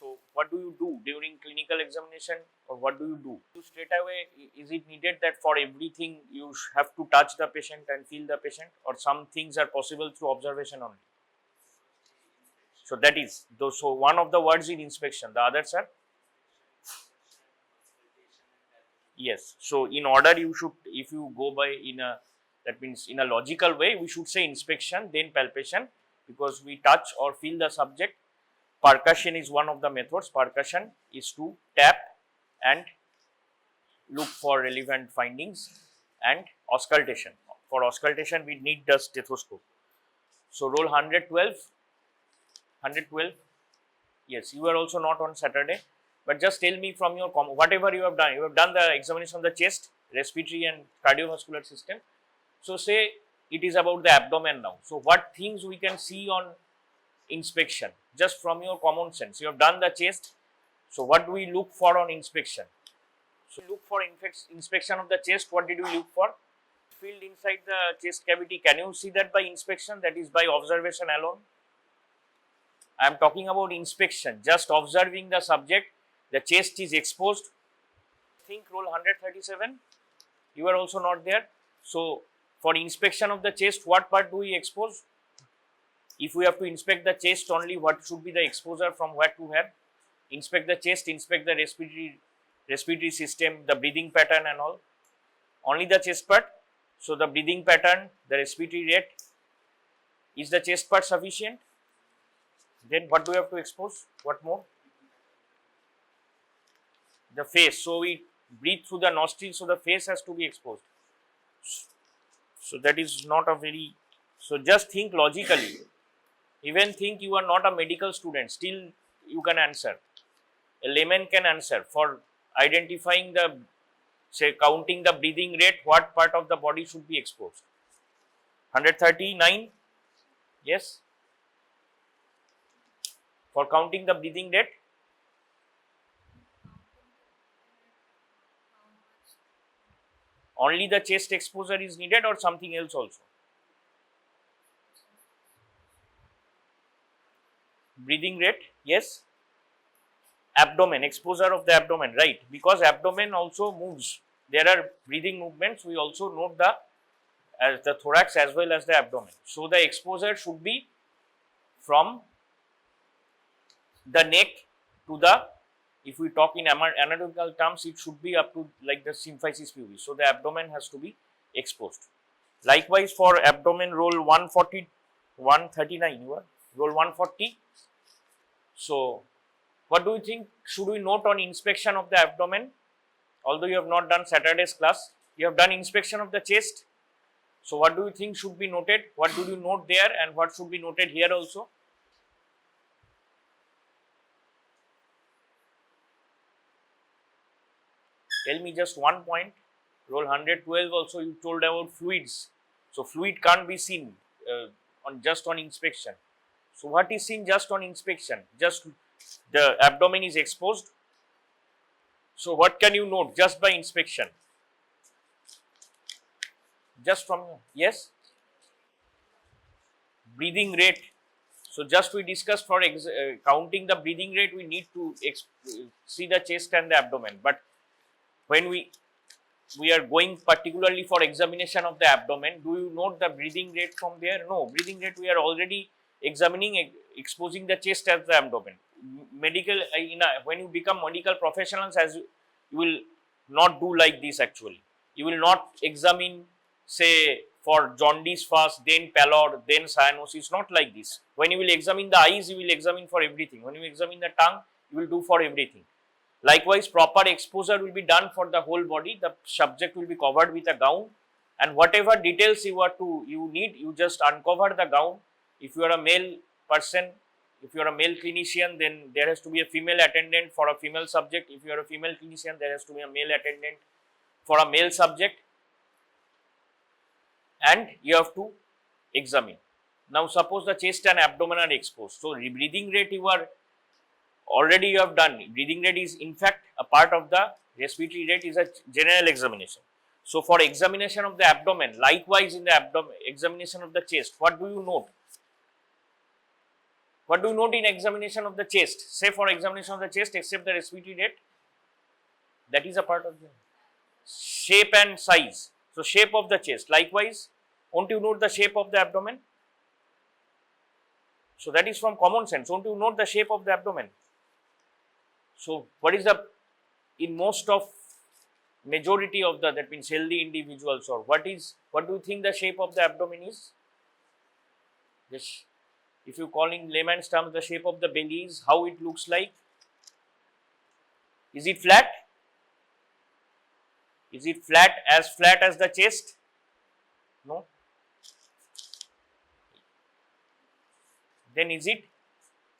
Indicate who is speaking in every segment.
Speaker 1: So what do you do during clinical examination, or what do you do? Straight away, is it needed that for everything you have to touch the patient and feel the patient, or some things are possible through observation only? So that is, so one of the words is inspection, the others are? Yes. So in order you should, if you go by in a, that means in a logical way, we should say inspection, then palpation, because we touch or feel the subject. Percussion is one of the methods. Percussion is to tap and look for relevant findings, and auscultation. For auscultation, we need the stethoscope. So roll 112. Yes, you are also not on Saturday, but just tell me from your whatever you have done. You have done the examination of the chest, respiratory and cardiovascular system. So say it is about the abdomen now. So what things we can see on inspection, just from your common sense? You have done the chest. So what do we look for on inspection? So look for inspection of the chest. What did we look for? Filled inside the chest cavity. Can you see that by inspection? That is by observation alone. I am talking about inspection, just observing the subject. The chest is exposed. Think roll 137. You are also not there. So for inspection of the chest, what part do we expose? If we have to inspect the chest only, what should be the exposure from where to where? Inspect the chest, inspect the respiratory system, the breathing pattern and all. Only the chest part. So the breathing pattern, the respiratory rate. Is the chest part sufficient? Then what do we have to expose? What more? The face. So we breathe through the nostrils, so the face has to be exposed. So that is not a very, so just think logically. Even think you are not a medical student, still you can answer. A layman can answer for identifying the, say, counting the breathing rate, what part of the body should be exposed. 139, yes. For counting the breathing rate, only the chest exposure is needed or something else also? Breathing rate, yes. Abdomen, exposure of the abdomen, right? Because abdomen also moves. There are breathing movements. We also note the thorax as well as the abdomen. So the exposure should be from the neck to the, if we talk in anatomical terms, it should be up to like the symphysis pubis. So the abdomen has to be exposed. Likewise for abdomen, roll 140, 139, you are, roll 140. So what do you think should we note on inspection of the abdomen? Although you have not done Saturday's class, you have done inspection of the chest. So what do you think should be noted? What do you note there, and what should be noted here also? Tell me just one point. Roll 112 also you told about fluids. So fluid can't be seen just on inspection. So what is seen just on inspection? Just the abdomen is exposed. So what can you note just by inspection? Just from, yes? Breathing rate. So just we discussed for counting the breathing rate, we need to see the chest and the abdomen. But when we are going particularly for examination of the abdomen, do you note the breathing rate from there? No, breathing rate we are already examining, exposing the chest as the abdomen. Medical, when you become medical professionals, as you will not do like this actually. You will not examine, say, for jaundice first, then pallor, then cyanosis, not like this. When you will examine the eyes, you will examine for everything. When you examine the tongue, you will do for everything. Likewise, proper exposure will be done for the whole body. The subject will be covered with a gown, and whatever details you need, you just uncover the gown. If you are a male person, if you are a male clinician, then there has to be a female attendant for a female subject. If you are a female clinician, there has to be a male attendant for a male subject, and you have to examine. Now, suppose the chest and abdomen are exposed. So, breathing rate you have done. Breathing rate is in fact a part of the respiratory rate, is a general examination. So, for examination of the abdomen, likewise in the examination of the chest, what do you note? What do you note in examination of the chest? Say for examination of the chest, except the respiratory rate, that is a part of the shape and size. So, shape of the chest. Likewise, won't you note the shape of the abdomen? So, that is from common sense. Won't you note the shape of the abdomen? So, what is the, in most of majority of the, that means healthy individuals, or what do you think the shape of the abdomen is? Yes. If you call in layman's terms, the shape of the belly is how it looks like. Is it flat? Is it flat as the chest? No. Then is it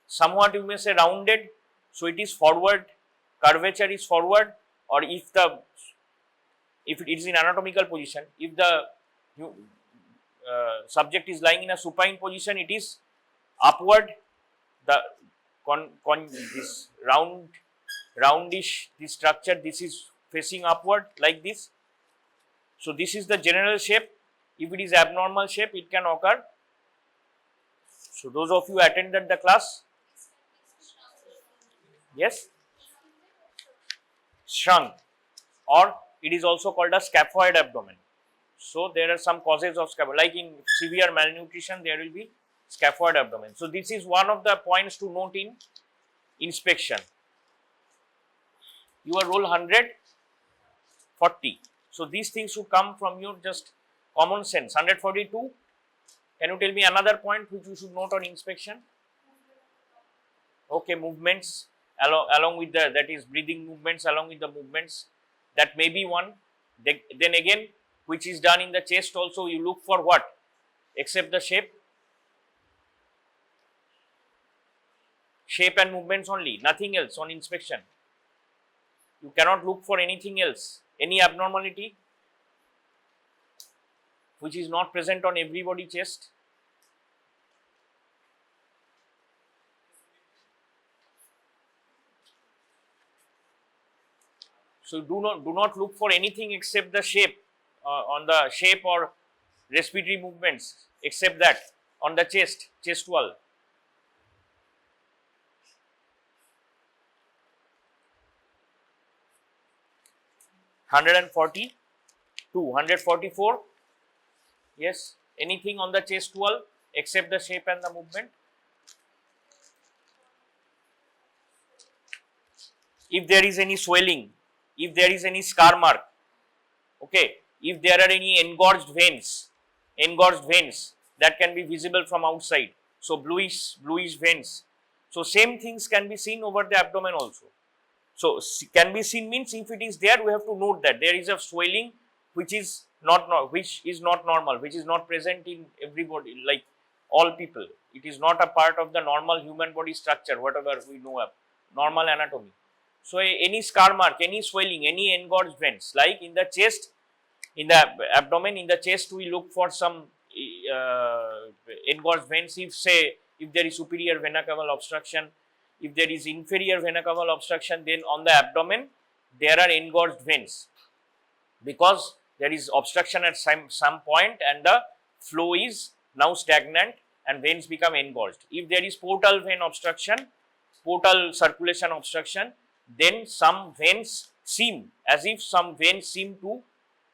Speaker 1: somewhat, you may say, rounded? So it is forward, curvature is forward, or if it is in anatomical position, if the subject is lying in a supine position, it is upward, the this roundish, this structure, this is facing upward like this. So this is the general shape. If it is abnormal shape, it can occur. So those of you attended the class, yes, shrunk, or it is also called a scaphoid abdomen. So there are some causes of scaphoid, like in severe malnutrition, there will be scaphoid abdomen. So this is one of the points to note in inspection. Your roll 140. So these things should come from your just common sense. 142. Can you tell me another point which you should note on inspection? Okay, movements along with the, that is breathing movements, along with the movements, that may be one. Then again, which is done in the chest also, you look for what? Except the shape and movements only, nothing else on inspection. You cannot look for anything else, any abnormality which is not present on everybody's chest. So do not look for anything except the shape, on the shape or respiratory movements, except that on the chest wall. (142), 144. Yes, anything on the chest wall except the shape and the movement. If there is any swelling, if there is any scar mark, okay, if there are any engorged veins that can be visible from outside, so bluish veins. So same things can be seen over the abdomen also. So can be seen means if it is there, we have to note that there is a swelling which is not normal, which is not present in everybody, like all people. It is not a part of the normal human body structure, whatever we know of normal anatomy. So any scar mark, any swelling, any engorged veins, like in the chest, in the abdomen, in the chest, we look for some engorged veins. If there is superior vena cava obstruction, if there is inferior vena cava obstruction, then on the abdomen there are engorged veins, because there is obstruction at some point and the flow is now stagnant and veins become engorged. If there is portal vein obstruction, portal circulation obstruction, then some veins seem to,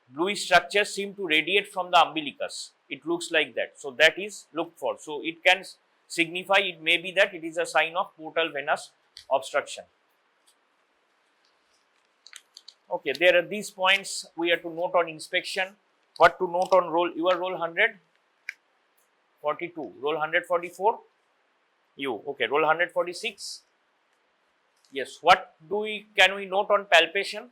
Speaker 1: bluish structures seem to radiate from the umbilicus. It looks like that. So that is looked for. So it can signify, it may be that it is a sign of portal venous obstruction. Okay, there are these points we have to note on inspection. What to note on roll? Your roll 142, roll 144. You okay? Roll 146. Yes. What can we note on palpation?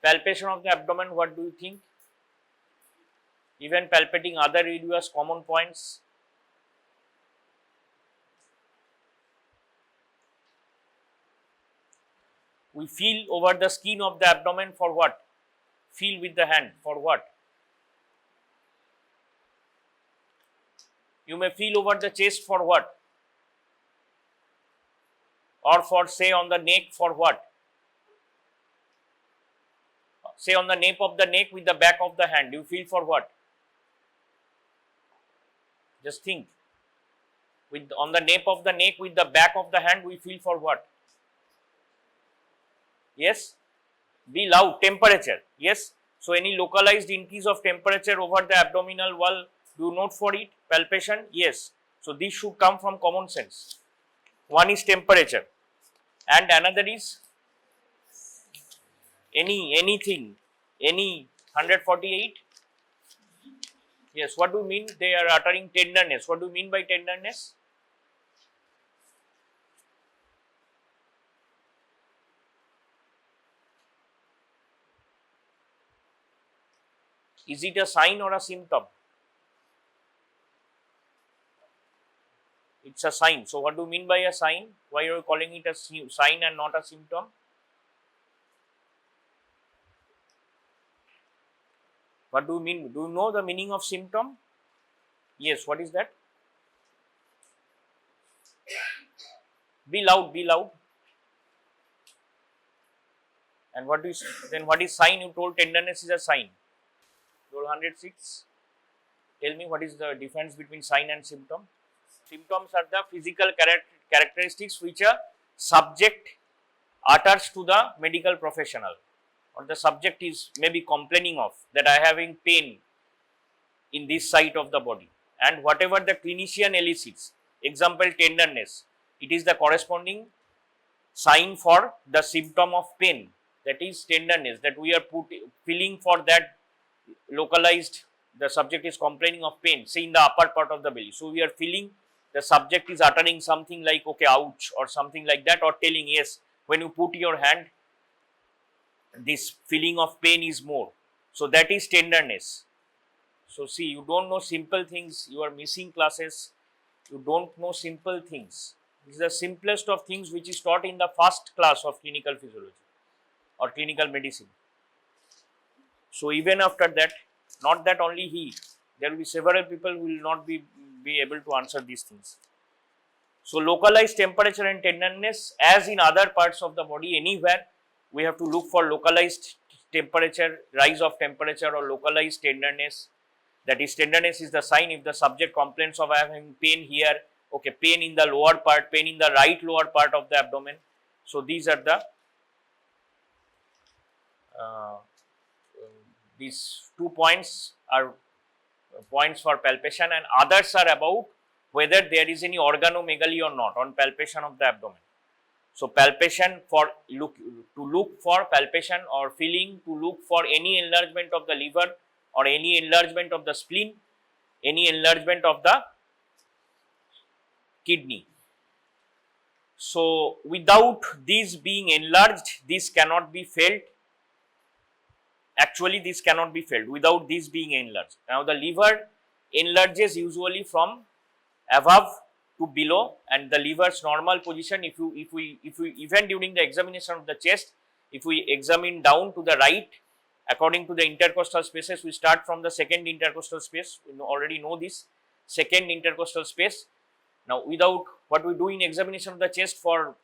Speaker 1: Palpation of the abdomen. What do you think? Even palpating other areas, common points. We feel over the skin of the abdomen for what? Feel with the hand for what? You may feel over the chest for what? Or for, say, on the neck for what? Say on the nape of the neck with the back of the hand, you feel for what? Just think. With on the nape of the neck, with the back of the hand, we feel for what? Yes, be loud. Temperature. Yes. So any localized increase of temperature over the abdominal wall, do you note for it? Palpation. Yes. So this should come from common sense. One is temperature, and another is anything, any 148. Yes. What do you mean? They are uttering tenderness. What do you mean by tenderness? Is it a sign or a symptom? It's a sign. So what do you mean by a sign? Why are you calling it a sign and not a symptom? What do you mean? Do you know the meaning of symptom? Yes, what is that? Be loud, be loud. And what is then what is sign? You told tenderness is a sign. Roll 106. Tell me what is the difference between sign and symptom? Symptoms are the physical characteristics which a subject utters to the medical professional, or the subject is maybe complaining of that I am having pain in this side of the body, and whatever the clinician elicits, example tenderness, it is the corresponding sign for the symptom of pain, that is tenderness, that we are feeling for that localized, the subject is complaining of pain, say in the upper part of the belly. So we are feeling the subject is uttering something like okay, ouch, or something like that, or telling yes, when you put your hand, this feeling of pain is more. So that is tenderness. So see, you don't know simple things, you are missing classes, you don't know simple things. This is the simplest of things which is taught in the first class of clinical physiology or clinical medicine. So even after that, not that only he, there will be several people who will not be able to answer these things. So localized temperature and tenderness, as in other parts of the body, anywhere we have to look for localized temperature, rise of temperature, or localized tenderness. That is, tenderness is the sign if the subject complains of having pain here, okay, pain in the lower part, pain in the right lower part of the abdomen. So these are the these 2 points are points for palpation, and others are about whether there is any organomegaly or not on palpation of the abdomen. So palpation for look for palpation or feeling to look for any enlargement of the liver or any enlargement of the spleen, any enlargement of the kidney. So without these being enlarged, this cannot be felt. Actually, this cannot be felt without this being enlarged. Now the liver enlarges usually from above to below, and the liver's normal position, if we even during the examination of the chest, if we examine down to the right according to the intercostal spaces, we start from the second intercostal space. We already know this second intercostal space. Now without what we do in examination of the chest for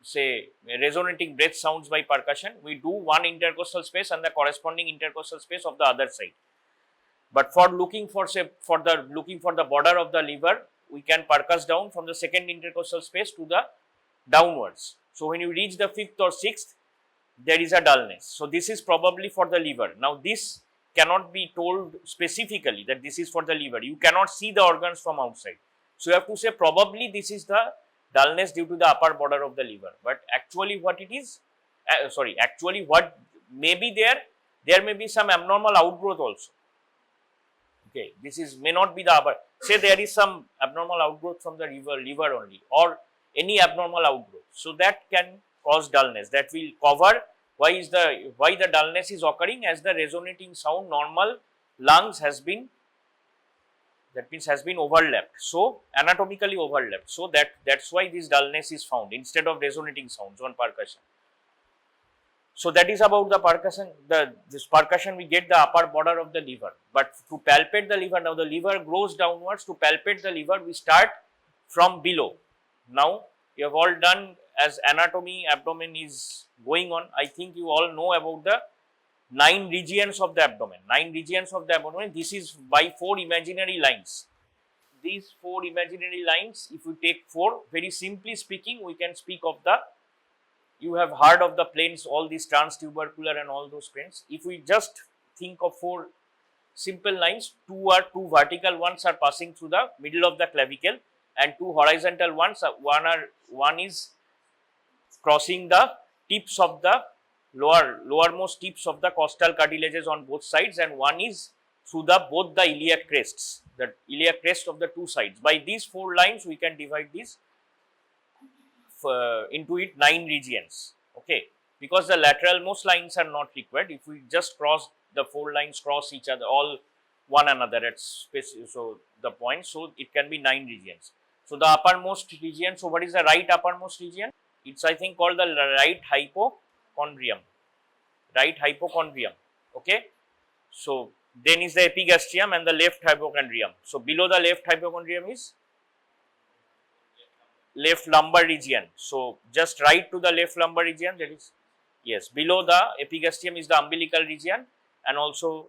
Speaker 1: say resonating breath sounds by percussion, we do one intercostal space and the corresponding intercostal space of the other side. But for looking for say for the border of the liver, we can percuss down from the second intercostal space to the downwards. So when you reach the fifth or sixth, there is a dullness. So this is probably for the liver. Now this cannot be told specifically that this is for the liver. You cannot see the organs from outside. So you have to say probably this is the dullness due to the upper border of the liver. But actually what it is, actually what may be there may be some abnormal outgrowth also. Okay, this is may not be the upper. Say there is some abnormal outgrowth from the liver only, or any abnormal outgrowth. So that can cause dullness. That will cover why the dullness is occurring, as the resonating sound normal lungs has been, that means has been overlapped. So anatomically overlapped. So that's why this dullness is found instead of resonating sounds on percussion. So that is about the percussion. This percussion we get the upper border of the liver, but to palpate the liver, now the liver grows downwards. To palpate the liver, we start from below. Now you have all done as anatomy, abdomen is going on. I think you all know about the 9 regions of the abdomen. 9 regions of the abdomen. This is by 4 imaginary lines. these 4 imaginary lines, if we take 4, very simply speaking, we can speak of the, you have heard of the planes, all these transtubercular and all those planes. If we just think of 4 simple lines, 2 vertical ones are passing through the middle of the clavicle, and 2 horizontal ones, one is crossing the tips of the lowermost tips of the costal cartilages on both sides, and one is through both the iliac crests, the iliac crest of the 2 sides. By these 4 lines, we can divide these into 9 regions. Okay, because the lateral most lines are not required. If we just cross the 4 lines, cross each other, all one another at space, so the point, so it can be 9 regions. So the uppermost region, so what is the right uppermost region? It's, I think, called the right hypochondrium. Right hypochondrium. Okay. So then is the epigastrium and the left hypochondrium. So below the left hypochondrium is left lumbar region. So just right to the left lumbar region, that is, yes, below the epigastrium is the umbilical region, and also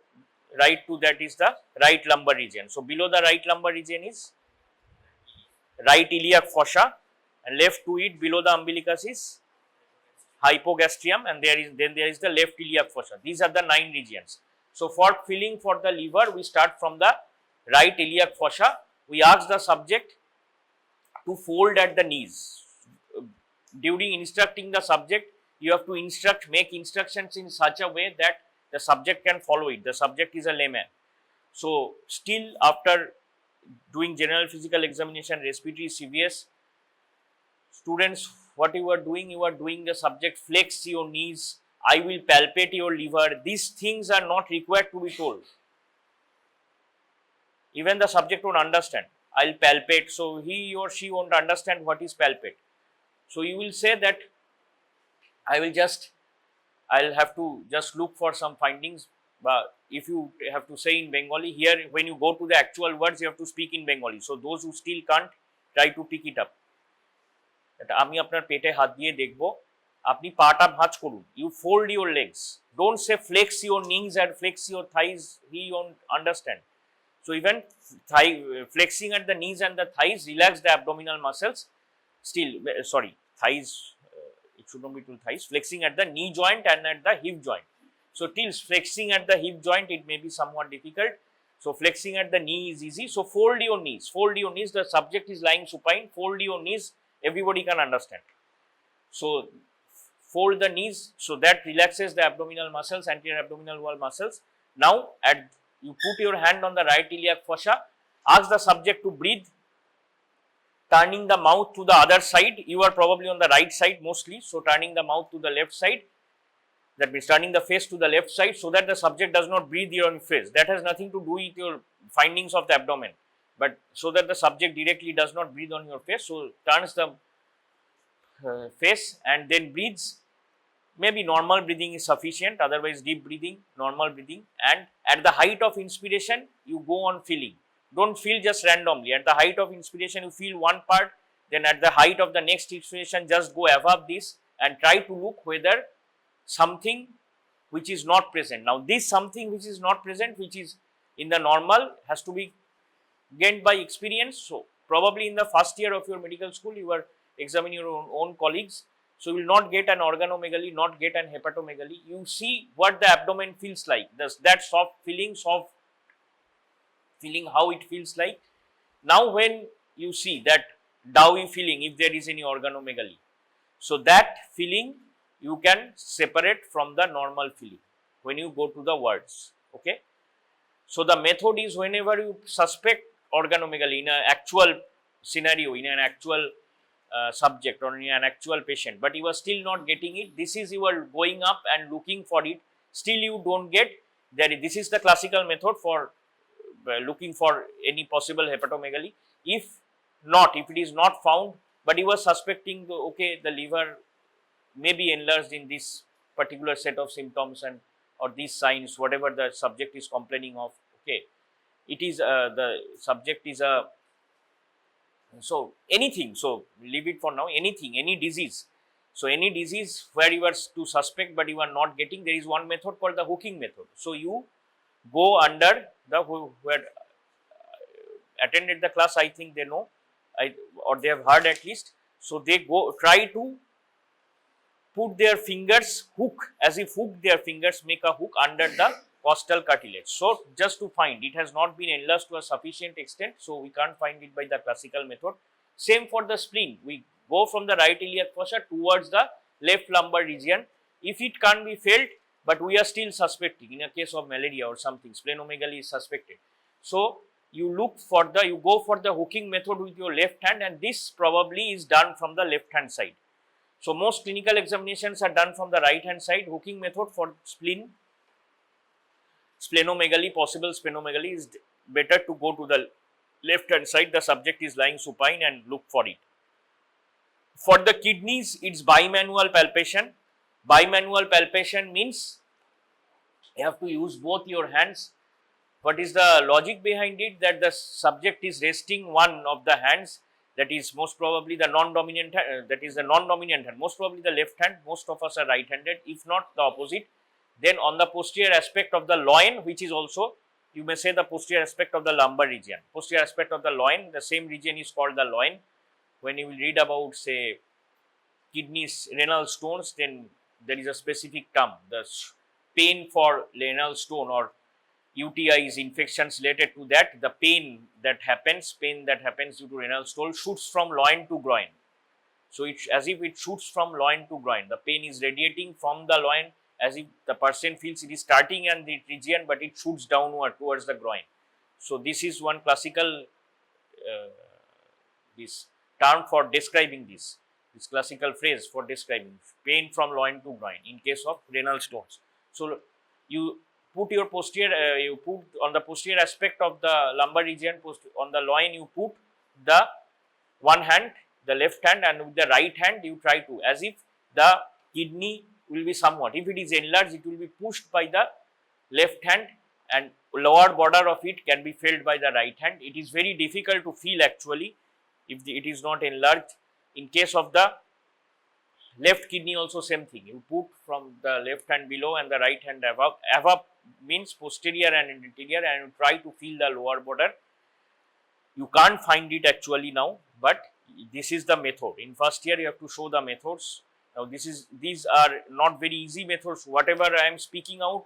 Speaker 1: right to that is the right lumbar region. So below the right lumbar region is right iliac fossa, and left to it below the umbilicus is hypogastrium, and then there is the left iliac fossa. These are the 9 regions. So for feeling for the liver, we start from the right iliac fossa. We ask the subject to fold at the knees. During instructing the subject, you have to make instructions in such a way that the subject can follow it. The subject is a layman. So still after doing general physical examination, respiratory, CVS, students, what you are doing the subject flex your knees, I will palpate your liver. These things are not required to be told. Even the subject won't understand. I'll palpate, so he or she won't understand what is palpate. So you will say that I'll have to just look for some findings. But if you have to say in Bengali, here when you go to the actual words, you have to speak in Bengali. So those who still can't, try to pick it up. আমি আপনার পেটে হাত দিয়ে দেখব, আপনি পাটা ভাঁজ করুন, you fold your legs, don't say flex your knees and flex your thighs, he won't understand. So even flexing at the knees and the thighs relax the abdominal muscles. Still, sorry, thighs, it should not be to thighs, flexing at the knee joint and at the hip joint. So till flexing at the hip joint, it may be somewhat difficult. So flexing at the knee is easy. So fold your knees, the subject is lying supine, fold your knees, everybody can understand. So fold the knees, so that relaxes the abdominal muscles, anterior abdominal wall muscles. Now you put your hand on the right iliac fossa, ask the subject to breathe, turning the mouth to the other side. You are probably on the right side mostly, so turning the mouth to the left side, that means turning the face to the left side, so that the subject does not breathe your face. That has nothing to do with your findings of the abdomen, but so that the subject directly does not breathe on your face. So turns the face and then breathes. Maybe normal breathing is sufficient, otherwise deep breathing, normal breathing, and at the height of inspiration, you go on feeling. Don't feel just randomly. At the height of inspiration, you feel one part, then at the height of the next inspiration, just go above this and try to look whether something which is not present. Now this something which is not present, which is in the normal, has to be gained by experience. So probably in the first year of your medical school, you are examining your own colleagues, so you will not get an organomegaly, not get an hepatomegaly. You see what the abdomen feels like, that soft feeling, how it feels like. Now when you see that doughy feeling, if there is any organomegaly, so that feeling you can separate from the normal feeling when you go to the words. Okay, so the method is, whenever you suspect organomegaly in an actual scenario, in an actual subject or in an actual patient, but you are still not getting it, this is, you are going up and looking for it, still you don't get there. This is the classical method for looking for any possible hepatomegaly. If it is not found, but you are suspecting, okay, the liver may be enlarged in this particular set of symptoms and or these signs, whatever the subject is complaining of. Okay, it is the subject is a, so anything, so leave it for now, anything, any disease. So any disease where you are to suspect but you are not getting, there is one method called the hooking method. So you go under the where attended the class, I think they know, or they have heard at least. So they try to put their fingers, hook, as if hook their fingers, make a hook under the costal cartilage. So just to find, it has not been enlarged to a sufficient extent, so we can't find it by the classical method. Same for the spleen, we go from the right iliac fossa towards the left lumbar region. If it can't be felt, but we are still suspecting, in a case of malaria or something, splenomegaly is suspected. So you go for the hooking method with your left hand, and this probably is done from the left hand side. So most clinical examinations are done from the right hand side. Hooking method for splenomegaly, possible splenomegaly, is better to go to the left hand side. The subject is lying supine and look for it. For the kidneys, it's bimanual palpation. Bimanual palpation means you have to use both your hands. What is the logic behind it? That the subject is resting one of the hands, that is most probably the non-dominant hand, most probably the left hand. Most of us are right-handed, if not the opposite. Then on the posterior aspect of the loin, which is also, you may say, the posterior aspect of the lumbar region. Posterior aspect of the loin, the same region is called the loin. When you will read about, say, kidneys, renal stones, then there is a specific term, the pain for renal stone or UTIs, infections related to that. The pain that happens due to renal stone shoots from loin to groin. So it's as if it shoots from loin to groin. The pain is radiating from the loin, as if the person feels it is starting in the region, but it shoots downward towards the groin. So this is one classical this term for describing this classical phrase for describing pain from loin to groin in case of renal stones. So you put your posterior, you put on the posterior aspect of the lumbar region, on the loin you put the one hand, the left hand, and with the right hand you try to, as if the kidney will be somewhat, if it is enlarged, it will be pushed by the left hand and lower border of it can be felt by the right hand. It is very difficult to feel actually if it is not enlarged. In case of the left kidney also same thing, you put from the left hand below and the right hand above. Above means posterior and anterior, and you try to feel the lower border. You can't find it actually now, but this is the method. In first year you have to show the methods. Now these are not very easy methods. Whatever I am speaking out,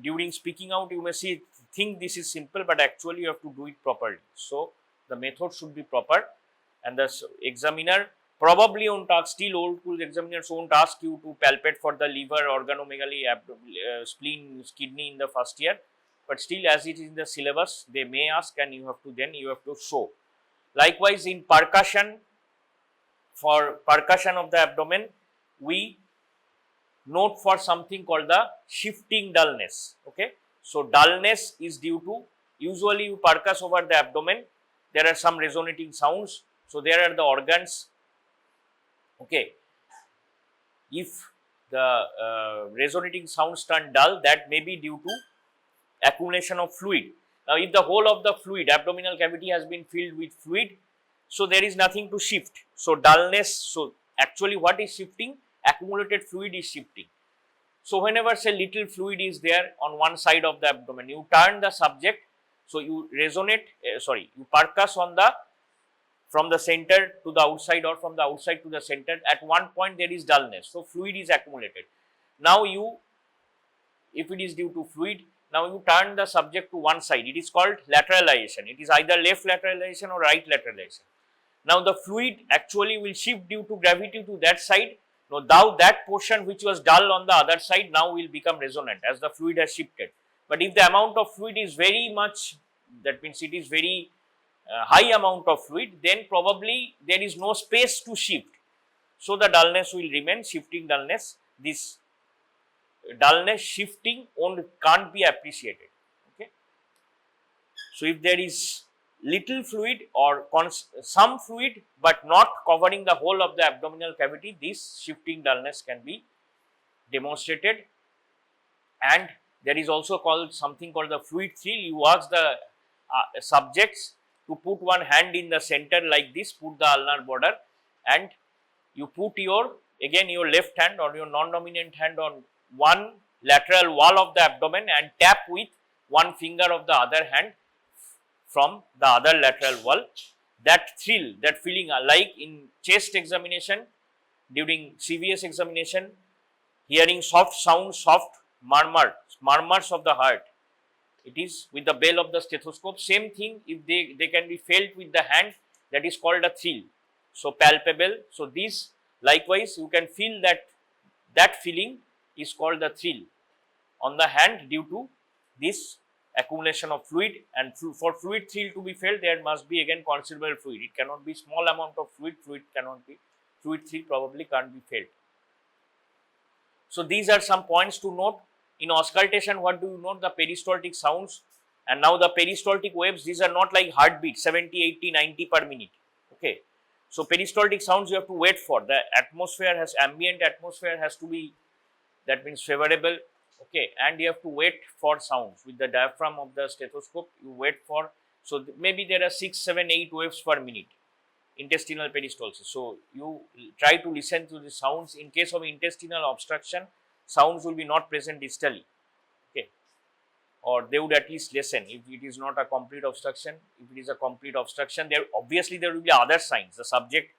Speaker 1: during speaking out you may think this is simple, but actually you have to do it properly. So the method should be proper, and the examiner probably won't ask, still old school examiners won't ask you to palpate for the liver, organomegaly, spleen, kidney in the first year, but still as it is in the syllabus they may ask, and you have to show. Likewise in percussion, for percussion of the abdomen, we note for something called the shifting dullness. Okay, so dullness is due to, usually you percuss over the abdomen, there are some resonating sounds. So there are the organs. Okay, if the resonating sounds turn dull, that may be due to accumulation of fluid. Now if the whole of the fluid, abdominal cavity has been filled with fluid, so there is nothing to shift. So dullness, so actually what is shifting? Accumulated fluid is shifting. So whenever say little fluid is there on one side of the abdomen, you turn the subject, so you resonate, you percuss on the, from the center to the outside or from the outside to the center. At one point there is dullness, so fluid is accumulated. Now if it is due to fluid, now you turn the subject to one side. It is called lateralization. It is either left lateralization or right lateralization. Now the fluid actually will shift due to gravity to that side. Now that portion which was dull on the other side now will become resonant as the fluid has shifted. But if the amount of fluid is very much, that means it is very high amount of fluid, then probably there is no space to shift. So the dullness will remain, shifting dullness. This dullness shifting can't be appreciated. Okay. So if there is little fluid or some fluid but not covering the whole of the abdominal cavity, this shifting dullness can be demonstrated. And there is also something called the fluid thrill. You ask the subjects to put one hand in the center like this, put the ulnar border, and you put your left hand or your non-dominant hand on one lateral wall of the abdomen and tap with one finger of the other hand from the other lateral wall. That thrill, that feeling, like in chest examination, during CVS examination, hearing soft sounds, soft murmurs of the heart. It is with the bell of the stethoscope. Same thing, if they can be felt with the hand, that is called a thrill. So palpable. So these likewise you can feel that feeling is called the thrill on the hand due to this accumulation of fluid, and for fluid thrill to be felt, there must be again considerable fluid. It cannot be small amount of fluid cannot be, fluid thrill probably can't be felt. So these are some points to note. In auscultation, what do you note? The peristaltic sounds, and now the peristaltic waves, these are not like heartbeat 70, 80, 90 per minute. Okay. So peristaltic sounds you have to wait for. The atmosphere has, ambient atmosphere has to be, that means favorable. Okay, and you have to wait for sounds with the diaphragm of the stethoscope. You wait for, so maybe there are 6, 7, 8 waves per minute, intestinal peristalsis. So you try to listen to the sounds. In case of intestinal obstruction, sounds will be not present distally. Okay, or they would at least lessen if it is not a complete obstruction. If it is a complete obstruction, there obviously there will be other signs. The subject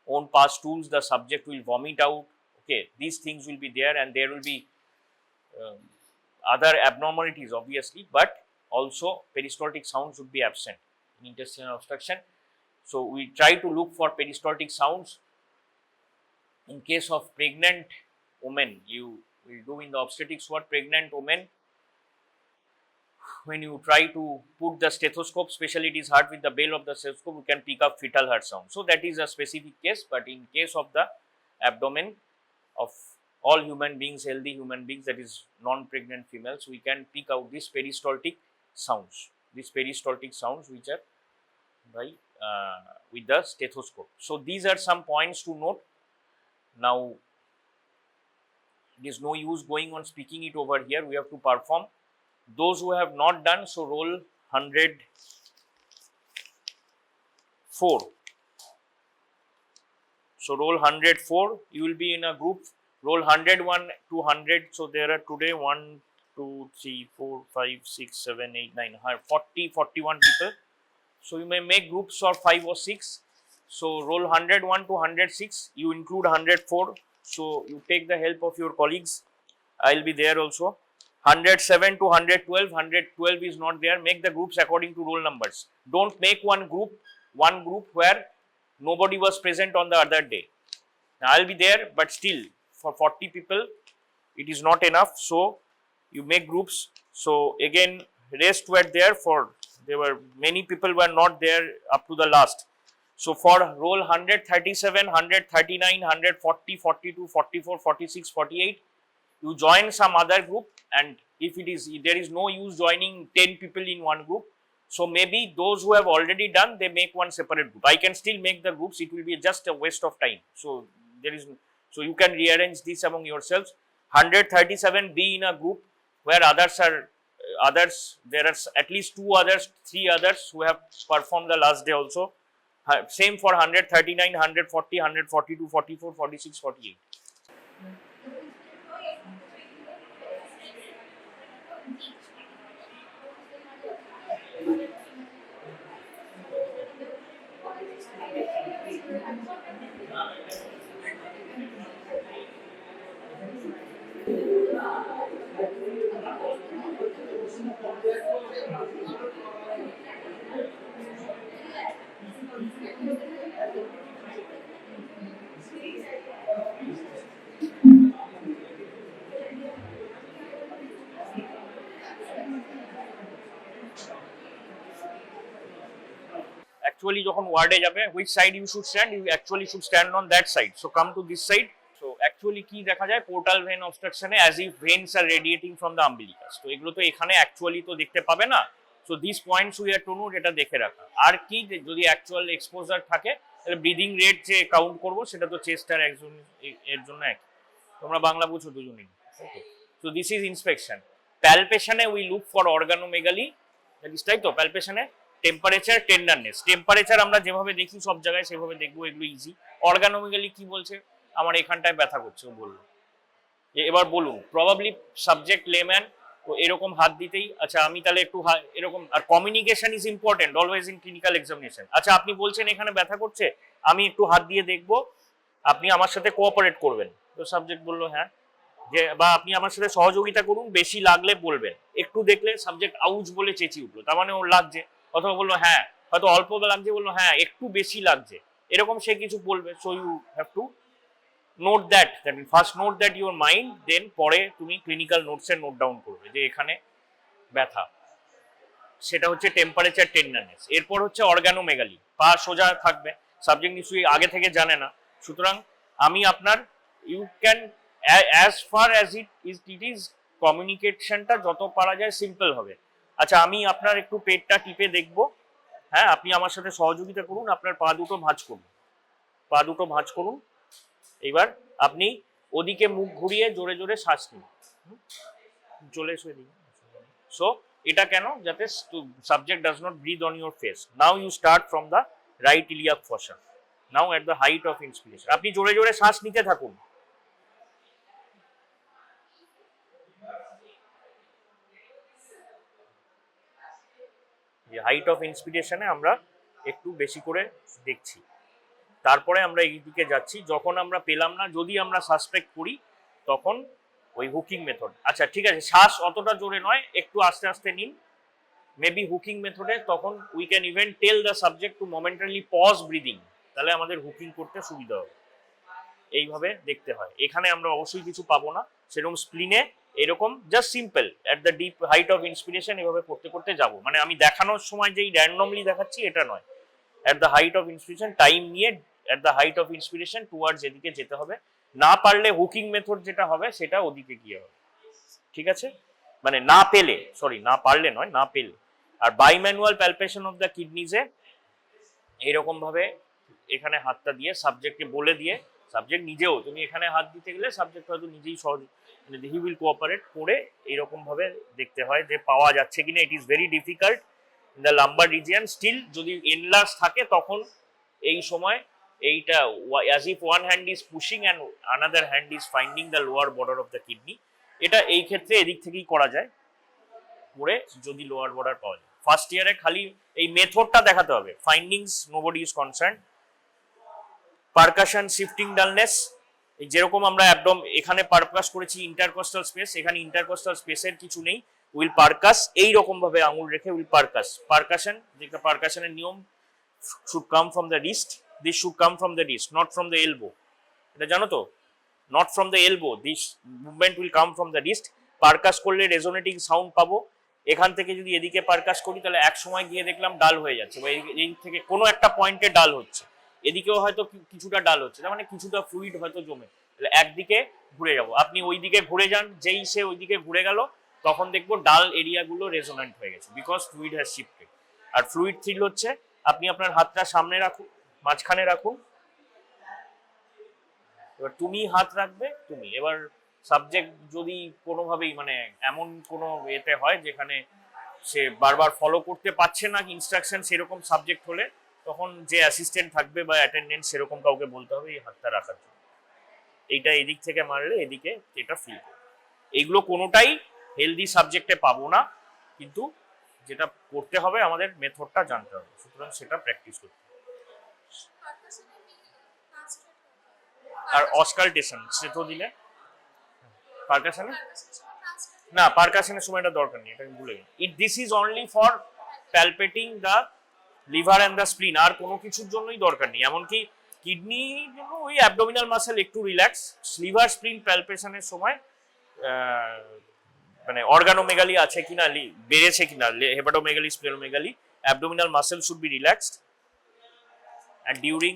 Speaker 1: won't pass stools. The subject will vomit out. Okay, these things will be there, and there will be other abnormalities obviously, but also peristaltic sounds would be absent in intestinal obstruction. So we try to look for peristaltic sounds. In case of pregnant women, you will do in the obstetrics ward, pregnant women, when you try to put the stethoscope, especially it is hard with the bell of the stethoscope, you can pick up fetal heart sound. So that is a specific case, but in case of the abdomen of all human beings, healthy human beings, that is non-pregnant females, we can pick out these peristaltic sounds, which are by with the stethoscope. So these are some points to note. Now it is no use going on speaking it over here. We have to perform. Those who have not done, so roll 104. So roll 104. You will be in a group. Roll 101 to 100. So there are today 1, 2, 3, 4, 5, 6, 7, 8, 9, 40, 41 people. So you may make groups of 5 or 6. So roll 101 to 106. You include 104. So you take the help of your colleagues. I will be there also. 107 to 112. 112 is not there. Make the groups according to roll numbers. Don't make one group where nobody was present on the other day. Now I will be there, but still for 40 people it is not enough. So you make groups. So again, rest were there, for there were many people were not there up to the last. So for roll 137, 139, 140, 42, 44, 46, 48, you join some other group, and if there is no use joining 10 people in one group, so maybe those who have already done, they make one separate group. I can still make the groups, it will be just a waste of time. So so you can rearrange this among yourselves. 137, be in a group where there are at least 2 others, 3 others who have performed the last day also. Same for 139, 140, 142, 44, 46, 48. Actually যখন ওয়ার্ডে যাবে, which side you should stand? You actually should stand on that side. So come to this side. So actually কি দেখা যায়, portal vein obstruction A as if veins are radiating from the umbilicus. তো এগুলো তো এখানে actually তো দেখতে পাবে না. So these points we have to note, এটা দেখে রাখা। আর কি, যদি actual exposure থাকে তাহলে ব্রিদিং রেট যে কাউন্ট করব সেটা তো চেস্ট আর একজন এর জন্য এক। তোমরা বাংলা বুঝো দুজনেই। ওকে, so this is inspection. Palpation we look for organomegaly, that is তাই তো palpation এ টেম্পারেচার, টেন্ডারনেস। টেম্পারেচার আমরা যেভাবে দেখি সব জায়গায় সেভাবে দেখবো, এগুলো ইজি। অর্গানোমেগালি কি বলছে, আমার এখানটায় ব্যথা করছে ও বললো। এবার বলুন, প্রবাবলি সাবজেক্ট লেম্যান তো এরকম হাত দিতেই, আচ্ছা আমি তাহলে একটু এরকম, আর communication is important always in clinical examination. আচ্ছা আপনি বলছেন এখানে ব্যথা করছে, আমি একটু হাত দিয়ে দেখবো, আপনি আমার সাথে কোঅপারেট করবেন। তো সাবজেক্ট বললো হ্যাঁ, যে বা আপনি আমার সাথে সহযোগিতা করুন, বেশি লাগলে বলবেন। একটু দেখলে সাবজেক্ট আউচ বলে চেঁচিয়ে উঠলো, তার মানে ওর লাগছে, অথবা বললো হ্যাঁ, হয়তো অল্প লাগছে, বললো হ্যাঁ একটু বেশি লাগছে, এরকম সে কিছু বলবে। So you have to note that, first note that your mind, then পরে তুমি ক্লিনিক্যাল নোটসে নোট ডাউন করবে যে এখানে ব্যথা। সেটা হচ্ছে টেম্পারেচার টেন্ডারনেস। এরপর হচ্ছে অর্গানোমেগালি, পা সোজা থাকবে, সাবজেক্ট নিশ্চয়ই আগে থেকে জানে না, সুতরাং আমি আপনার you can as far as it is কমিউনিকেশনটা যত পারা যায় সিম্পল হবে। আচ্ছা আমি আপনার একটু পেটটা টিপে দেখবো, হ্যাঁ আপনি আমার সাথে সহযোগিতা করুন, আপনার পা দুটো ভাঁজ করুন, পা দুটো ভাঁজ করুন। এবার আপনি ওদিকে মুখ ঘুরিয়ে জোরে জোরে শ্বাস নিন, চলে এসে দিন। সো এটা কেন, যাতে subject does not breathe on your face. Now you start from the right iliac fossa, now at the height of inspiration আপনি জোরে জোরে শ্বাস নিতে থাকুন। হাইট অফ ইন্সপিরেশনে আমরা একটু বেশি করে দেখছি, তারপরে আমরা এই দিকে যাচ্ছি। যখন আমরা পেলাম না, যদি আমরা সাসপেক্ট করি, তখন ওই হুকিং মেথড। আচ্ছা ঠিক আছে, শ্বাস অতটা জোরে নয়, একটু আস্তে আস্তে নিন, মেবি হুকিং মেথডে, তখন we can even tell the subject to momentarily pause breathing, তাহলে আমাদের হুকিং করতে সুবিধা হবে। এইভাবে দেখতে হয়। এখানে আমরা অবশ্যই কিছু পাবো না, সেরকম স্প্লিনে এরকম just simple at the deep height of inspiration এভাবে করতে করতে যাব। মানে আমি দেখানোর সময় যেই র্যান্ডমলি দেখাচ্ছি এটা নয়, at the height of inspiration time নিয়ে at the height of inspiration towards এদিকে যেতে হবে। না পারলে হুকিং মেথড যেটা হবে সেটা ওদিকে গিয়ে হবে, ঠিক আছে? মানে না পেলে, সরি না পারলে নয়, না পেলে। আর বাইম্যানুয়াল প্যালপেশন অফ দ্য কিডনিজে এইরকম ভাবে এখানে হাতটা দিয়ে সাবজেক্টকে বলে দিয়ে, সাবজেক্ট নিজেও, তুমি এখানে হাত দিতে গেলে সাবজেক্ট হয়তো নিজেই সহজ, মানে হি উইল কোঅপারেট করে এইরকম ভাবে দেখতে হয় যে পাওয়া যাচ্ছে কিনা। It is very difficult in the lumbar region. Still যদি এনলার্জ থাকে তখন এই সময় এইটা as if one hand is pushing and another hand is finding the lower border of the kidney, এটা এই ক্ষেত্রে এদিক থেকেই করা যায়, করে যদি লোয়ার বর্ডার পাওয়া যায়। ফার্স্ট ইয়ারে খালি এই মেথডটা দেখাতে হবে, findings nobody is concern. Percussion, shifting dullness, এই যেরকম আমরা একদম এখানে পারকাস করেছি ইন্টারকস্টাল স্পেস, এখানে ইন্টারকস্টাল স্পেসের কিছু নেই, উইল পারকাস এই রকম ভাবে আঙুল রেখে উইল পারকাস। পারকাশন, যেটা পারকাশনের নিয়ম, should come from the wrist, this should come from the wrist, not from the elbow, এটা জানো তো, not from the elbow, this movement will come from the wrist. Percuss করলে রেজোনেটিং সাউন্ড পাবো। এখান থেকে যদি এদিকে পারকাস করি তাহলে এক সময় গিয়ে দেখলাম ডাল হয়ে যাচ্ছে, বা এই থেকে কোনো একটা পয়েন্টে ডাল হচ্ছে, এদিকেও হয়তো কিছুটা ডাল হচ্ছে, তার মানে কিছুটা ফ্লুইড হয়তো জমে, তাহলে একদিকে ঘুরে যাব। আপনি ওই দিকে ঘুরে যান, যেই সে ওইদিকে ঘুরে গেল তখন দেখবো ডাল এরিয়াগুলো রেজোনেন্ট হয়ে গেছে, বিকজ ফ্লুইড হ্যাজ শিফটেড। আর ফ্লুইড থ্রিল হচ্ছে, আপনি আপনার হাতটা সামনে রাখুন, মাঝখানে রাখুন, এবার তুমি হাত রাখবে তুমি। এবার সাবজেক্ট যদি কোনোভাবেই মানে এমন কোনো এতে হয় যেখানে সে বারবার ফলো করতে পারছে না ইনস্ট্রাকশন, সেরকম সাবজেক্ট হলে তখন যে অ্যাসিস্ট্যান্ট থাকবে বা অ্যাটেন্ডেন্ট সেরকম কাউকে বলতে হবে এই হাতটা রাখার জন্য, এইটা এদিক থেকে মারলে এদিকে এটা ফিল করবে। এইগুলো কোনোটাই হেলদি সাবজেক্টে পাবো না, কিন্তু যেটা করতে হবে আমাদের মেথডটা জানতে হবে, সুতরাং সেটা প্র্যাকটিস করতে হবে। আর অসকালটেশন সে তো দিলে, পারকাশনে না, পারকাশনের সময় এটা দরকার নেই, এটা আমি ভুলে গেছি। This is only for palpating the liver and the spleen, আর কোনো কিছুর জন্যই দরকার নেই। এমনকি কিডনির জন্য ওই অ্যাবডোমিনাল মাসেল একটু রিল্যাক্স, লিভার স্প্লিন প্যালপেশনের সময় মানে অর্গানোমেগালি আছে কিনা, বেড়েছে কিনা, hepatomegaly, splenomegaly, abdominal muscle should be relaxed, and during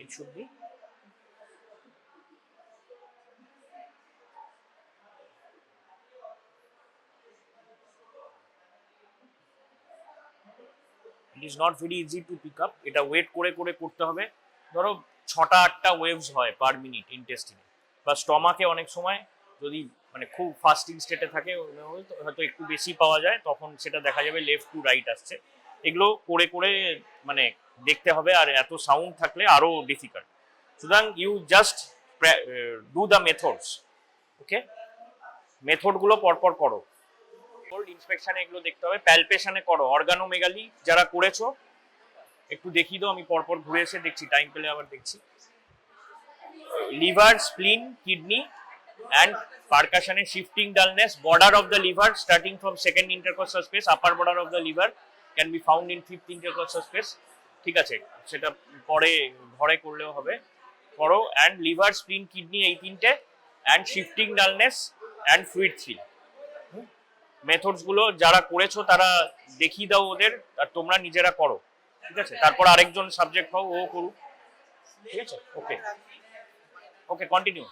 Speaker 1: it should be it is not very easy to pick up, এটা ওয়েট করে করে করতে হবে। ধরো 6টা-8টা ওয়েভস হয় পার মিনিট ইন্টেস্টিনে, বা স্টমাকে অনেক সময় যদি মানে খুব ফাস্টিং স্টেটে থাকে হয়তো একটু বেশি পাওয়া যায়, তখন সেটা দেখা যাবে লেফট টু রাইট আসছে, এগুলো করে করে মানে দেখতে হবে, আর এত সাউন্ড থাকলে আরো ডিফিকাল্ট। সুতরাং you just do the methods, okay? মেথডগুলো পরপর করো। ইন্সপেকশনে এগুলো দেখতে হবে, প্যালপেশনে করো, অর্গানোমেগালি যারা করেছো একটু দেখিয়ে দাও, আমি পরপর ঘুরে এসে দেখছি, টাইম পেলে আবার দেখছি। Liver, স্প্লিন, kidney and percussion and shifting dullness, border of the liver starting from second intercostal space, upper border of the liver can be found in fifth intercostal space, ঠিক আছে? সেটা পরে ঘরে করলেও হবে, করো। and liver, spleen, kidney এই তিনটে, and shifting dullness and fluid 3 methods গুলো যারা করেছো তারা দেখিয়ে দাও ওদের, আর তোমরা নিজেরা করো, ঠিক আছে? তারপর আরেকজন সাবজেক্ট হও, ও করুক, ঠিক আছে? ওকে ওকে, কন্টিনিউ।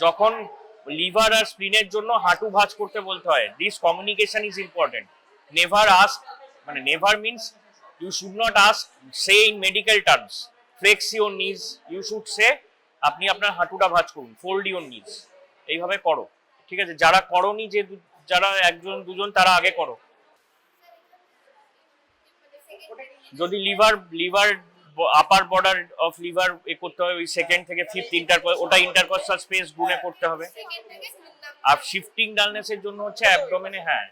Speaker 1: যখন লিভার আর স্প্লিনের জন্য হাঁটু ভাঁজ করতে বলতে হয়, this communication is important. Never ask, মানে never means you should not ask say in medical terms flex your knees, you should say আপনি আপনার হাঁটুটা ভাঁজ করুন, ফোল্ড ইউর নিজ, এইভাবে করো, ঠিক আছে? যারা করনি, যে যারা একজন দুজন তারা আগে করো। যদি liver upper border of liver এ করতে হয়, ওই সেকেন্ড থেকে ফিফথ ওটা ইন্টারকস্টাল স্পেস গুনে করতে হবে। আর শিফটিং ডালনেসের জন্য হচ্ছে অ্যাবডোমেনে, হ্যাঁ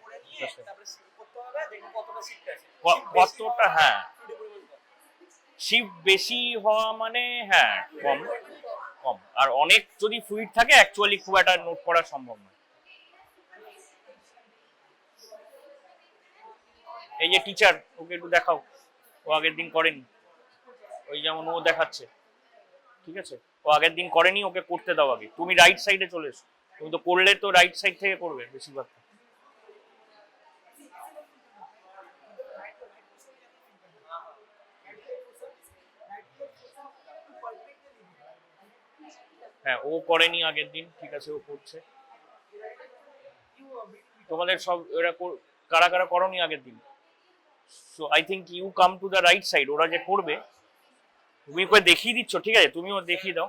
Speaker 1: কতটা, হ্যাঁ শিফট বেশি হওয়া মানে হ্যাঁ কম কম, আর অনেক যদি ফ্লুইড থাকে অ্যাকচুয়ালি খুব একটা নোট করা সম্ভব নয়। এই যে টিচার, ওকে একটু দেখাও, ও আগের দিন করেনি, ওই যেমন ও দেখাচ্ছে, ঠিক আছে? ও আগের দিন করেনি, ওকে করতে দাও আগে। তুমি রাইট সাইডে চলে এসো, তুমি তো করলে তো রাইট সাইড থেকে করবে বেশিরভাগ। হ্যাঁ, ও করেনি আগের দিন, ঠিক আছে, ও করছে। তোমাদের সব এরা কারা কারা করনি আগের দিন? So I think you come to the right side, ওরা যে করবে তুমি ওকে দেখিয়ে দিচ্ছ, ঠিক আছে? তুমিও দেখিয়ে দাও,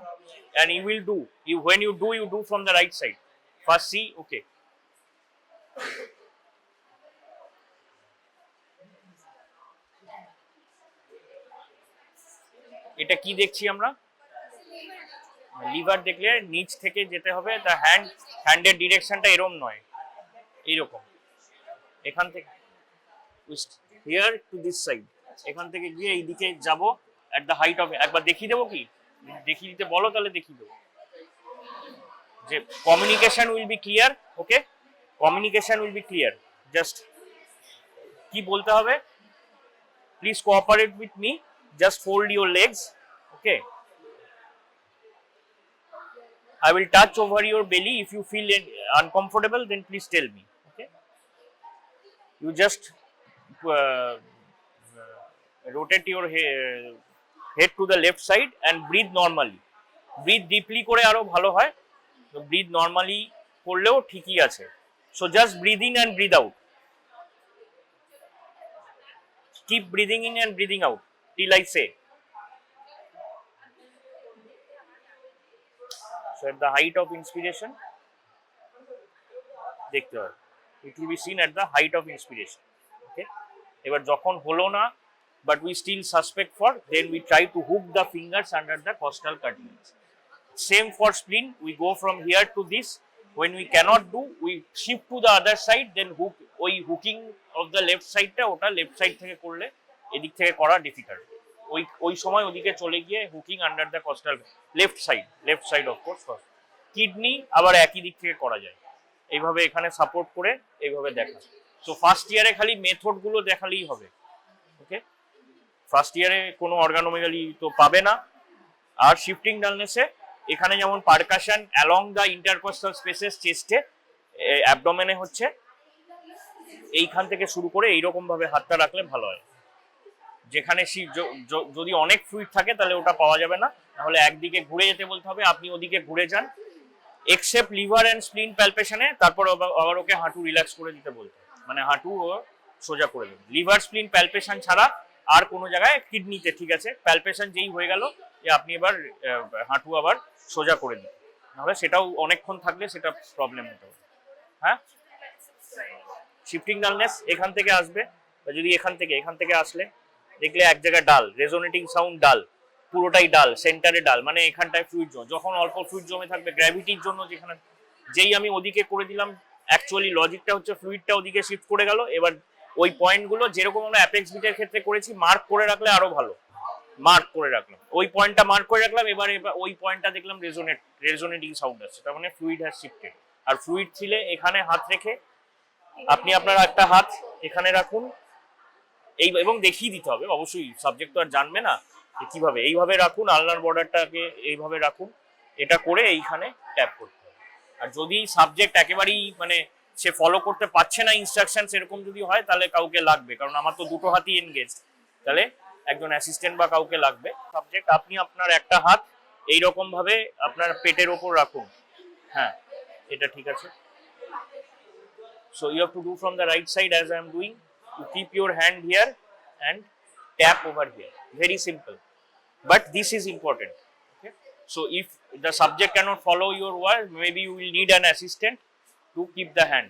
Speaker 1: and you will do, when you do from the right side. First see, okay, এটা কি দেখছি আমরা? লিভার দেখলে নিচ থেকে যেতে হবে, দ্য হ্যান্ডের ডিরেকশনটা এরকম নয়, এইরকম, এখান থেকে হিয়ার টু দিস সাইড, এখান থেকে গিয়ে এইদিকে যাব at the height of, একবার দেখিয়ে দেবো কি? দেখিয়ে দিতে বলো, তাহলে দেখিয়ে দেবো। যে communication will be clear, okay? Communication will be clear. Just কি বলতে হবে? Please cooperate with me, just fold your legs, okay? I will touch over your belly. If you feel uncomfortable, then please tell me, okay? You just rotate your head to the left side and breathe normally. Breathe deeply করে আরো ভালো হয়, তো breathe normally করলেও ঠিকই আছে। So just breathe in and breathe out. Keep breathing in and breathing out till I say. So at the height of inspiration, দেখতে হবে, it will be seen at the height of inspiration, okay? এবার যখন হলো না, but we still suspect for, then we try to hook the fingers under the costal cartilage. Same for spleen, we go from here to this. When we cannot do, we shift to the other side, then hook. ওই hooking of the left সাইডটা, ওটা left side থেকে করলে এদিক থেকে করা difficult. ওই সময় ওদিকে চলে গিয়ে hooking under the coastal, left side of course. Kidney আবার একই দিক থেকে করা যায়, এইভাবে এখানে সাপোর্ট করে এইভাবে দেখা। তো ফার্স্ট ইয়ারে খালি মেথড গুলো দেখালেই হবে, ওকে? ফার্স্ট ইয়ারে কোনো অর্গানোমেগালি তো পাবে না। আর শিফটিং ডালনেসে এখানে যেমন percussion along the intercostal spaces, চেস্টে, অ্যাবডোমেনে হচ্ছে এইখান থেকে শুরু করে এইরকম ভাবে হাতটা রাখলে ভালো হয়। যেখানে যদি অনেক ফ্লুইড থাকে তাহলে ওটা পাওয়া যাবে না, তাহলে একদিকে ঘুরে যেতে বলতে হবে, আপনি ওদিকে ঘুরে যান, এক্সেপ্ট লিভার অ্যান্ড স্প্লিন প্যালপেশনে। তারপর আবার ওকে হাঁটু রিল্যাক্স করে দিতে বলতে হবে, মানে হাঁটু সোজা করে দেবে। লিভার স্প্লিন প্যালপেশন ছাড়া আর কোনো জায়গায়, কিডনিতে ঠিক আছে, প্যালপেশন যেই হয়ে গেল যে আপনি এবার হাঁটু আবার সোজা করে দিন, নাহলে সেটাও অনেকক্ষণ থাকলে সেটা প্রবলেম হতে পারে। হ্যাঁ, শিফটিং ডালনেস এখান থেকে আসবে, বা যদি এখান থেকে আসলে দেখলে এক জায়গায় ডাল, রেজোনেটিং সাউন্ড ডাল, পুরোটাই ডাল, সেন্টারে ডাল, মানে এখানটায় ফ্লুইড জমে। যখন অল্প ফ্লুইড জমে থাকবে গ্র্যাভিটির জন্য, যেখানে যেই আমি ওদিকে করে দিলাম, অ্যাকচুয়ালি লজিকটা হচ্ছে ফ্লুইডটা ওদিকে শিফট করে গেল। এবার ওই পয়েন্টগুলো যেরকম আমরা অ্যাপেক্স বিটের ক্ষেত্রে করেছি, মার্ক করে রাখলে আরো ভালো। মার্ক করে রাখলাম, ওই পয়েন্টটা মার্ক করে রাখলাম, এবার ওই পয়েন্টটা দেখলাম রেজোনেটিং সাউন্ড আছে, তার মানে ফ্লুইড হ্যাজ শিফটেড। আর ফ্লুইড ছিলে এখানে হাত রেখে আপনি আপনার একটা হাত এখানে রাখুন, এই এবং দেখিয়ে দিতে হবে অবশ্যই, সাবজেক্ট তো আর জানবে না কিভাবে। এইভাবে রাখুন, আলনার বর্ডারটাকে এইভাবে রাখুন, এটা করে এইখানে ট্যাপ করতে হবে। আর যদি সাবজেক্ট একেবারেই মানে সে ফলো করতে পারছে না ইনস্ট্রাকশন, এরকম যদি হয় তাহলে কাউকে লাগবে, কারণ আমার তো দুটো হাতই এনগেজ, তাহলে একজন অ্যাসিস্ট্যান্ট বা কাউকে লাগবে। সাবজেক্ট আপনি আপনার একটা হাত এইরকম ভাবে আপনার পেটের ওপর রাখুন। হ্যাঁ, এটা ঠিক আছে। So you have to do from the right side as I am doing. You keep your hand here and tap over here. Very simple. But this is important. Okay. So if the subject cannot follow your word, maybe you will need an assistant to keep the hand.